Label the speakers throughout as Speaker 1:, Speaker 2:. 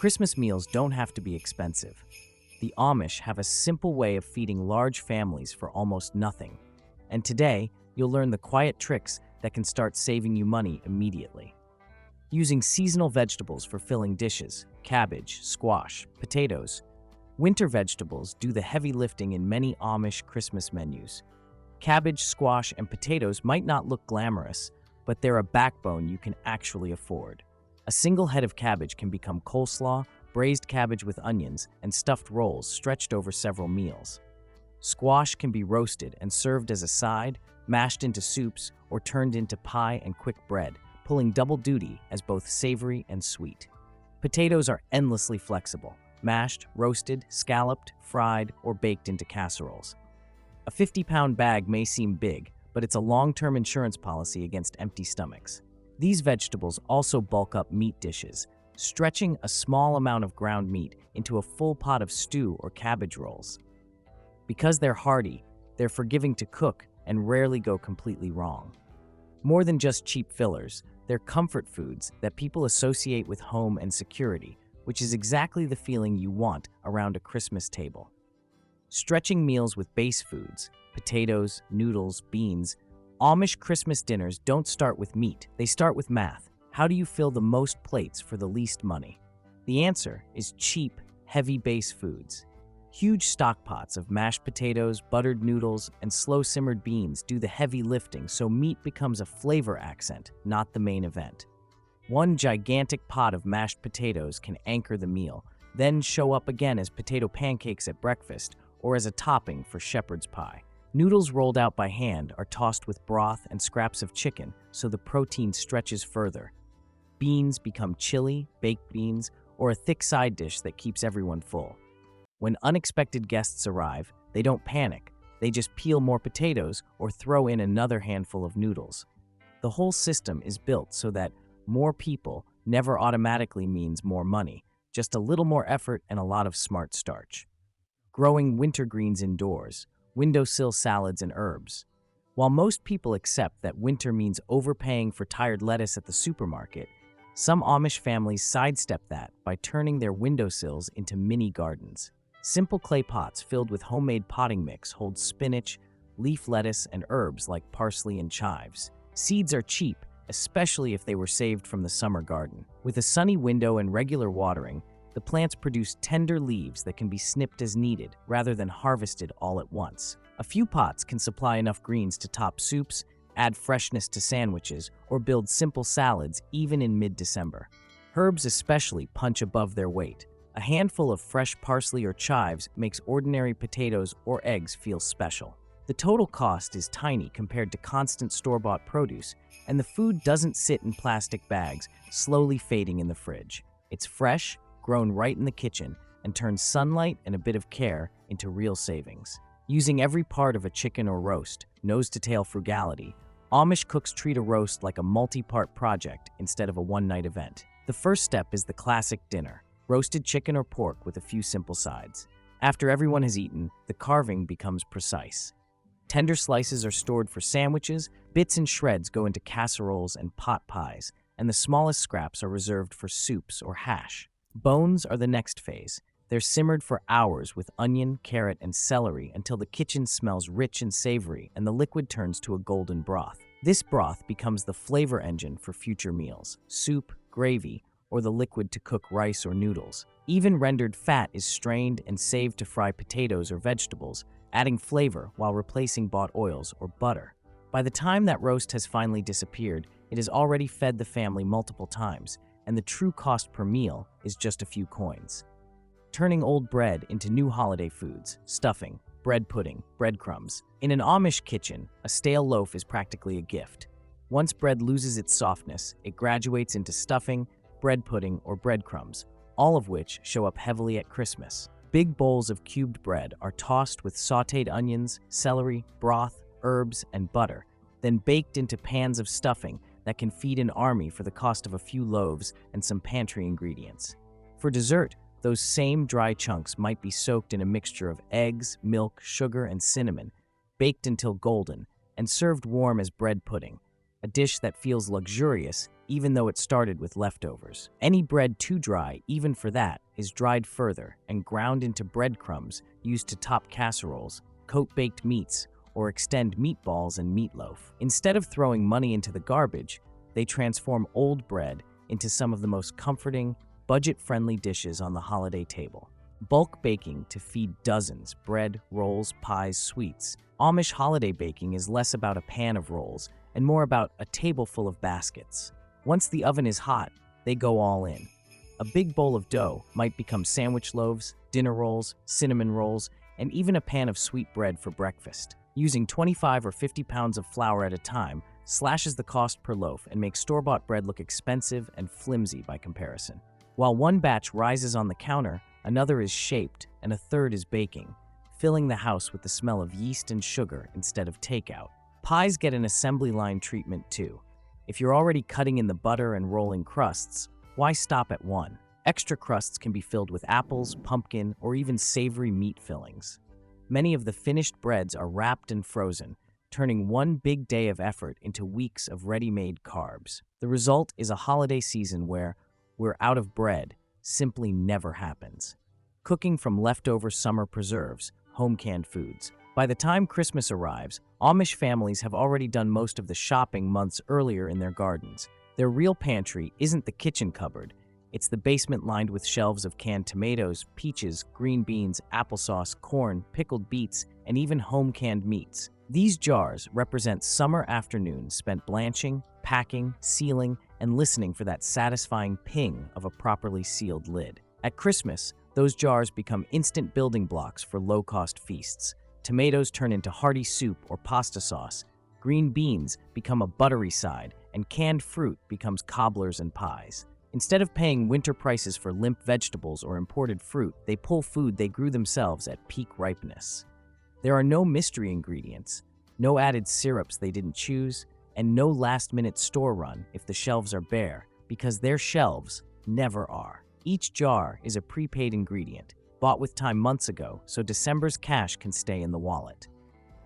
Speaker 1: Christmas meals don't have to be expensive. The Amish have a simple way of feeding large families for almost nothing. And today, you'll learn the quiet tricks that can start saving you money immediately. Using seasonal vegetables for filling dishes, cabbage, squash, potatoes. Winter vegetables do the heavy lifting in many Amish Christmas menus. Cabbage, squash, and potatoes might not look glamorous, but they're a backbone you can actually afford. A single head of cabbage can become coleslaw, braised cabbage with onions, and stuffed rolls stretched over several meals. Squash can be roasted and served as a side, mashed into soups, or turned into pie and quick bread, pulling double duty as both savory and sweet. Potatoes are endlessly flexible, mashed, roasted, scalloped, fried, or baked into casseroles. A 50-pound bag may seem big, but it's a long-term insurance policy against empty stomachs. These vegetables also bulk up meat dishes, stretching a small amount of ground meat into a full pot of stew or cabbage rolls. Because they're hearty, they're forgiving to cook and rarely go completely wrong. More than just cheap fillers, they're comfort foods that people associate with home and security, which is exactly the feeling you want around a Christmas table. Stretching meals with base foods, potatoes, noodles, beans. Amish Christmas dinners don't start with meat, they start with math. How do you fill the most plates for the least money? The answer is cheap, heavy base foods. Huge stock pots of mashed potatoes, buttered noodles, and slow-simmered beans do the heavy lifting so meat becomes a flavor accent, not the main event. One gigantic pot of mashed potatoes can anchor the meal, then show up again as potato pancakes at breakfast or as a topping for shepherd's pie. Noodles rolled out by hand are tossed with broth and scraps of chicken so the protein stretches further. Beans become chili, baked beans, or a thick side dish that keeps everyone full. When unexpected guests arrive, they don't panic. They just peel more potatoes or throw in another handful of noodles. The whole system is built so that more people never automatically means more money, just a little more effort and a lot of smart starch. Growing winter greens indoors, windowsill salads and herbs. While most people accept that winter means overpaying for tired lettuce at the supermarket, some Amish families sidestep that by turning their windowsills into mini gardens. Simple clay pots filled with homemade potting mix hold spinach, leaf lettuce, and herbs like parsley and chives. Seeds are cheap, especially if they were saved from the summer garden. With a sunny window and regular watering, the plants produce tender leaves that can be snipped as needed rather than harvested all at once. A few pots can supply enough greens to top soups, add freshness to sandwiches, or build simple salads even in mid-December. Herbs especially punch above their weight. A handful of fresh parsley or chives makes ordinary potatoes or eggs feel special. The total cost is tiny compared to constant store-bought produce, and the food doesn't sit in plastic bags, slowly fading in the fridge. It's fresh, grown right in the kitchen, and turns sunlight and a bit of care into real savings. Using every part of a chicken or roast, nose-to-tail frugality, Amish cooks treat a roast like a multi-part project instead of a one-night event. The first step is the classic dinner, roasted chicken or pork with a few simple sides. After everyone has eaten, the carving becomes precise. Tender slices are stored for sandwiches, bits and shreds go into casseroles and pot pies, and the smallest scraps are reserved for soups or hash. Bones are the next phase. They're simmered for hours with onion, carrot, and celery until the kitchen smells rich and savory and the liquid turns to a golden broth. This broth becomes the flavor engine for future meals, soup, gravy, or the liquid to cook rice or noodles. Even rendered fat is strained and saved to fry potatoes or vegetables, adding flavor while replacing bought oils or butter. By the time that roast has finally disappeared, it has already fed the family multiple times, and the true cost per meal is just a few coins. Turning old bread into new holiday foods, stuffing, bread pudding, breadcrumbs. In an Amish kitchen, a stale loaf is practically a gift. Once bread loses its softness, it graduates into stuffing, bread pudding, or breadcrumbs, all of which show up heavily at Christmas. Big bowls of cubed bread are tossed with sautéed onions, celery, broth, herbs, and butter, then baked into pans of stuffing that can feed an army for the cost of a few loaves and some pantry ingredients. For dessert, those same dry chunks might be soaked in a mixture of eggs, milk, sugar, and cinnamon, baked until golden, and served warm as bread pudding. a dish that feels luxurious even though it started with leftovers. Any bread too dry, even for that, is dried further and ground into breadcrumbs used to top casseroles, coat baked meats, or extend meatballs and meatloaf. Instead of throwing money into the garbage, they transform old bread into some of the most comforting, budget-friendly dishes on the holiday table. Bulk baking to feed dozens: bread, rolls, pies, sweets. Amish holiday baking is less about a pan of rolls and more about a table full of baskets. Once the oven is hot, they go all in. A big bowl of dough might become sandwich loaves, dinner rolls, cinnamon rolls, and even a pan of sweet bread for breakfast. Using 25 or 50 pounds of flour at a time slashes the cost per loaf and makes store-bought bread look expensive and flimsy by comparison. While one batch rises on the counter, another is shaped and a third is baking, filling the house with the smell of yeast and sugar instead of takeout. Pies get an assembly line treatment too. If you're already cutting in the butter and rolling crusts, why stop at one? Extra crusts can be filled with apples, pumpkin, or even savory meat fillings. Many of the finished breads are wrapped and frozen, turning one big day of effort into weeks of ready-made carbs. The result is a holiday season where we're out of bread simply never happens. Cooking from leftover summer preserves, home-canned foods. By the time Christmas arrives, Amish families have already done most of the shopping months earlier in their gardens. Their real pantry isn't the kitchen cupboard. It's the basement lined with shelves of canned tomatoes, peaches, green beans, applesauce, corn, pickled beets, and even home-canned meats. These jars represent summer afternoons spent blanching, packing, sealing, and listening for that satisfying ping of a properly sealed lid. At Christmas, those jars become instant building blocks for low-cost feasts. Tomatoes turn into hearty soup or pasta sauce, green beans become a buttery side, and canned fruit becomes cobblers and pies. Instead of paying winter prices for limp vegetables or imported fruit, they pull food they grew themselves at peak ripeness. There are no mystery ingredients, no added syrups they didn't choose, and no last-minute store run if the shelves are bare, because their shelves never are. Each jar is a prepaid ingredient, bought with time months ago, so December's cash can stay in the wallet.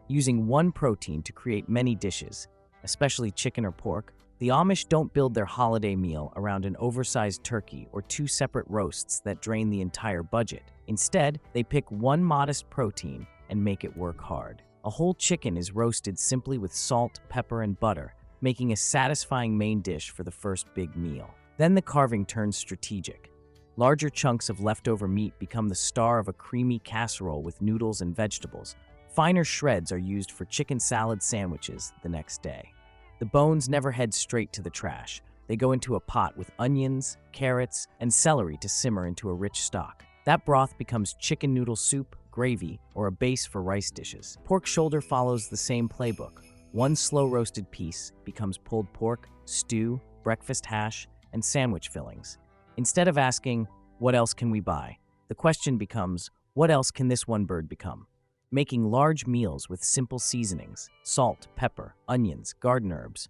Speaker 1: Using one protein to create many dishes, especially chicken or pork, the Amish don't build their holiday meal around an oversized turkey or two separate roasts that drain the entire budget. Instead, they pick one modest protein and make it work hard. A whole chicken is roasted simply with salt, pepper, and butter, making a satisfying main dish for the first big meal. Then the carving turns strategic. Larger chunks of leftover meat become the star of a creamy casserole with noodles and vegetables. Finer shreds are used for chicken salad sandwiches the next day. The bones never head straight to the trash. They go into a pot with onions, carrots, and celery to simmer into a rich stock. That broth becomes chicken noodle soup, gravy, or a base for rice dishes. Pork shoulder follows the same playbook. One slow-roasted piece becomes pulled pork, stew, breakfast hash, and sandwich fillings. Instead of asking, "What else can we buy?" the question becomes, "What else can this one bird become?" Making large meals with simple seasonings, salt, pepper, onions, garden herbs.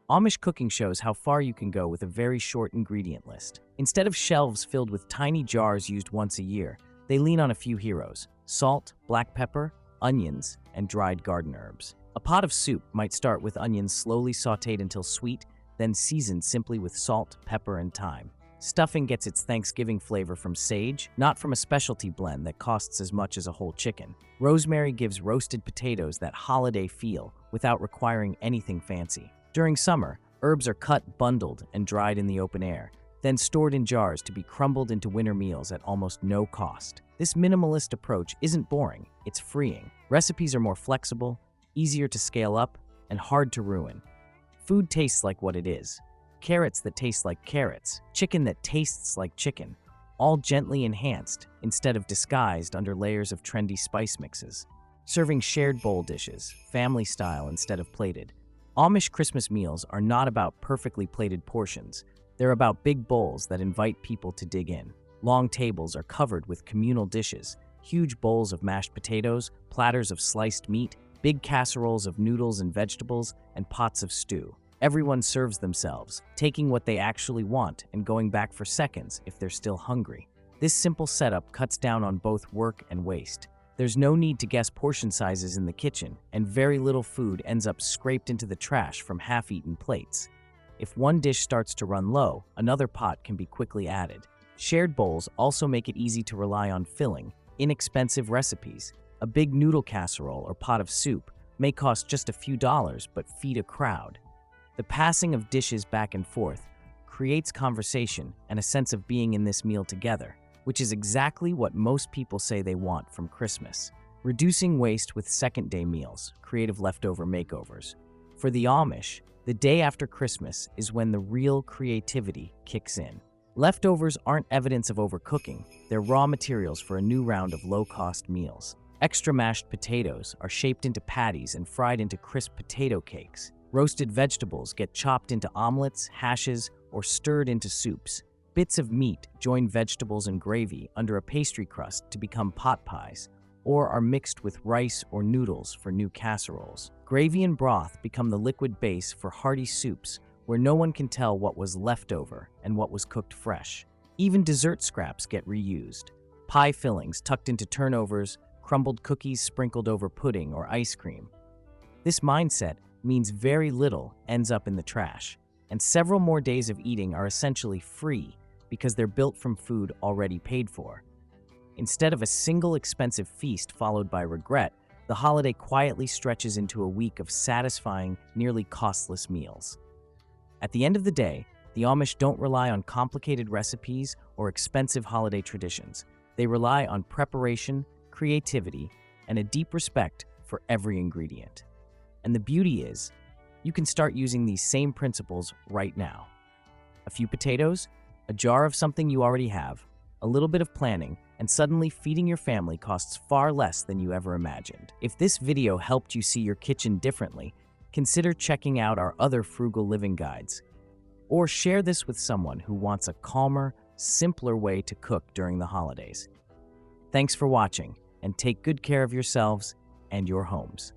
Speaker 1: Amish cooking shows how far you can go with a very short ingredient list. Instead of shelves filled with tiny jars used once a year, they lean on a few heroes: salt, black pepper, onions, and dried garden herbs. A pot of soup might start with onions slowly sautéed until sweet, then seasoned simply with salt, pepper, and thyme. Stuffing gets its Thanksgiving flavor from sage, not from a specialty blend that costs as much as a whole chicken. Rosemary gives roasted potatoes that holiday feel without requiring anything fancy. During summer, herbs are cut, bundled, and dried in the open air, then stored in jars to be crumbled into winter meals at almost no cost. This minimalist approach isn't boring, it's freeing. Recipes are more flexible, easier to scale up, and hard to ruin. Food tastes like what it is. Carrots that taste like carrots, chicken that tastes like chicken, all gently enhanced instead of disguised under layers of trendy spice mixes. Serving shared bowl dishes, family style instead of plated. Amish Christmas meals are not about perfectly plated portions. They're about big bowls that invite people to dig in. Long tables are covered with communal dishes, huge bowls of mashed potatoes, platters of sliced meat, big casseroles of noodles and vegetables, and pots of stew. Everyone serves themselves, taking what they actually want and going back for seconds if they're still hungry. This simple setup cuts down on both work and waste. There's no need to guess portion sizes in the kitchen, and very little food ends up scraped into the trash from half-eaten plates. If one dish starts to run low, another pot can be quickly added. Shared bowls also make it easy to rely on filling, inexpensive recipes. A big noodle casserole or pot of soup may cost just a few dollars but feed a crowd. The passing of dishes back and forth creates conversation and a sense of being in this meal together, which is exactly what most people say they want from Christmas. Reducing waste with second-day meals, creative leftover makeovers. For the Amish, the day after Christmas is when the real creativity kicks in. Leftovers aren't evidence of overcooking, they're raw materials for a new round of low-cost meals. Extra mashed potatoes are shaped into patties and fried into crisp potato cakes. Roasted vegetables get chopped into omelets, hashes, or stirred into soups. Bits of meat join vegetables and gravy under a pastry crust to become pot pies, or are mixed with rice or noodles for new casseroles. Gravy and broth become the liquid base for hearty soups where no one can tell what was leftover and what was cooked fresh. Even dessert scraps get reused. Pie fillings tucked into turnovers, crumbled cookies sprinkled over pudding or ice cream. This mindset means very little ends up in the trash, and several more days of eating are essentially free because they're built from food already paid for. Instead of a single expensive feast followed by regret, the holiday quietly stretches into a week of satisfying, nearly costless meals. At the end of the day, the Amish don't rely on complicated recipes or expensive holiday traditions. They rely on preparation, creativity, and a deep respect for every ingredient. And the beauty is, you can start using these same principles right now. A few potatoes, a jar of something you already have, a little bit of planning, and suddenly feeding your family costs far less than you ever imagined. If this video helped you see your kitchen differently, consider checking out our other frugal living guides. Or share this with someone who wants a calmer, simpler way to cook during the holidays. Thanks for watching, and take good care of yourselves and your homes.